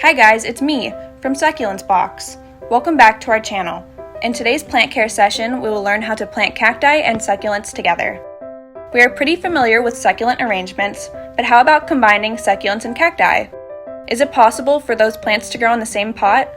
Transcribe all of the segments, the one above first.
Hi guys, it's me, from Succulents Box. Welcome back to our channel. In today's plant care session, we will learn how to plant cacti and succulents together. We are pretty familiar with succulent arrangements, but how about combining succulents and cacti? Is it possible for those plants to grow in the same pot?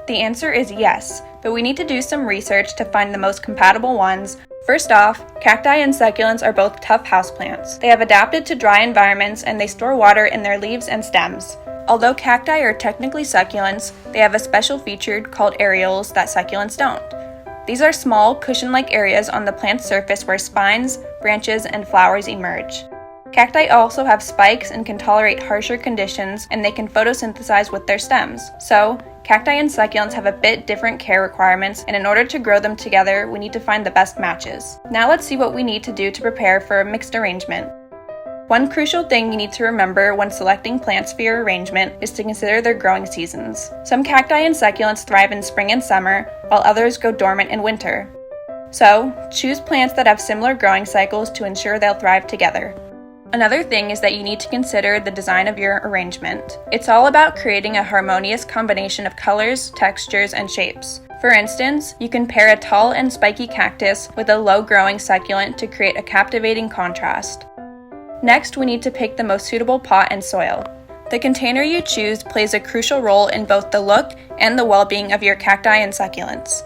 The answer is yes, but we need to do some research to find the most compatible ones. First off, cacti and succulents are both tough houseplants. They have adapted to dry environments and they store water in their leaves and stems. Although cacti are technically succulents, they have a special feature called areoles that succulents don't. These are small, cushion-like areas on the plant's surface where spines, branches, and flowers emerge. Cacti also have spikes and can tolerate harsher conditions, and they can photosynthesize with their stems. So, cacti and succulents have a bit different care requirements, and in order to grow them together, we need to find the best matches. Now let's see what we need to do to prepare for a mixed arrangement. One crucial thing you need to remember when selecting plants for your arrangement is to consider their growing seasons. Some cacti and succulents thrive in spring and summer, while others go dormant in winter. So, choose plants that have similar growing cycles to ensure they'll thrive together. Another thing is that you need to consider the design of your arrangement. It's all about creating a harmonious combination of colors, textures, and shapes. For instance, you can pair a tall and spiky cactus with a low-growing succulent to create a captivating contrast. Next, we need to pick the most suitable pot and soil. The container you choose plays a crucial role in both the look and the well-being of your cacti and succulents.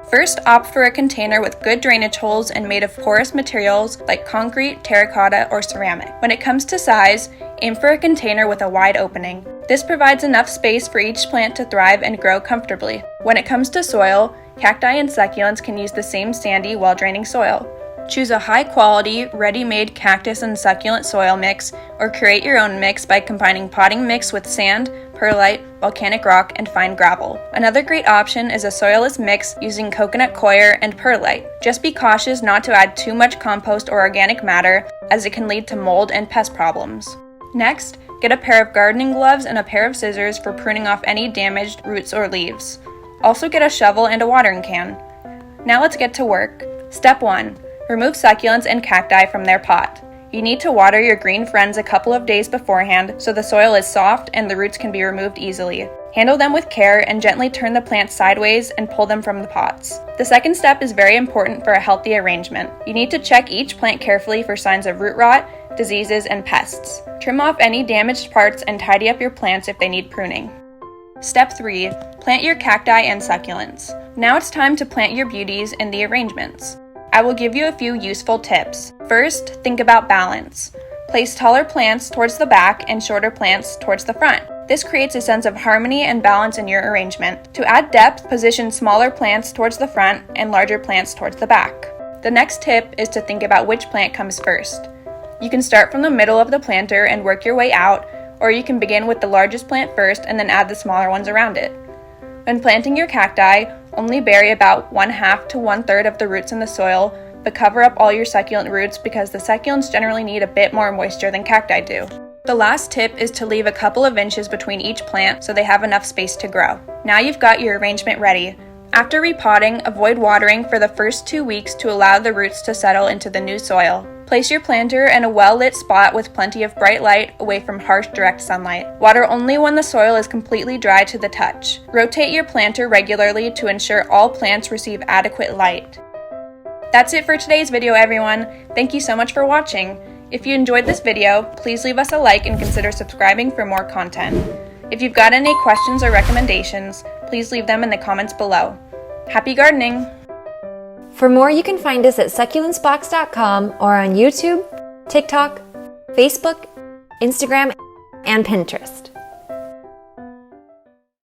First, opt for a container with good drainage holes and made of porous materials like concrete, terracotta, or ceramic. When it comes to size, aim for a container with a wide opening. This provides enough space for each plant to thrive and grow comfortably. When it comes to soil, cacti and succulents can use the same sandy, well-draining soil. Choose a high-quality, ready-made cactus and succulent soil mix, or create your own mix by combining potting mix with sand, perlite, volcanic rock, and fine gravel. Another great option is a soilless mix using coconut coir and perlite. Just be cautious not to add too much compost or organic matter, as it can lead to mold and pest problems. Next, get a pair of gardening gloves and a pair of scissors for pruning off any damaged roots or leaves. Also get a shovel and a watering can. Now let's get to work. Step 1. Remove succulents and cacti from their pot. You need to water your green friends a couple of days beforehand so the soil is soft and the roots can be removed easily. Handle them with care and gently turn the plants sideways and pull them from the pots. The second step is very important for a healthy arrangement. You need to check each plant carefully for signs of root rot, diseases, and pests. Trim off any damaged parts and tidy up your plants if they need pruning. Step 3. Plant your cacti and succulents. Now it's time to plant your beauties in the arrangements. I will give you a few useful tips. First, think about balance. Place taller plants towards the back and shorter plants towards the front. This creates a sense of harmony and balance in your arrangement. To add depth, position smaller plants towards the front and larger plants towards the back. The next tip is to think about which plant comes first. You can start from the middle of the planter and work your way out, or you can begin with the largest plant first and then add the smaller ones around it. When planting your cacti, only bury about 1/2 to 1/3 of the roots in the soil, but cover up all your succulent roots because the succulents generally need a bit more moisture than cacti do. The last tip is to leave a couple of inches between each plant so they have enough space to grow. Now you've got your arrangement ready. After repotting, avoid watering for the first 2 weeks to allow the roots to settle into the new soil. Place your planter in a well-lit spot with plenty of bright light away from harsh direct sunlight. Water only when the soil is completely dry to the touch. Rotate your planter regularly to ensure all plants receive adequate light. That's it for today's video, everyone. Thank you so much for watching. If you enjoyed this video, please leave us a like and consider subscribing for more content. If you've got any questions or recommendations, please leave them in the comments below. Happy gardening! For more, you can find us at succulentsbox.com or on YouTube, TikTok, Facebook, Instagram, and Pinterest.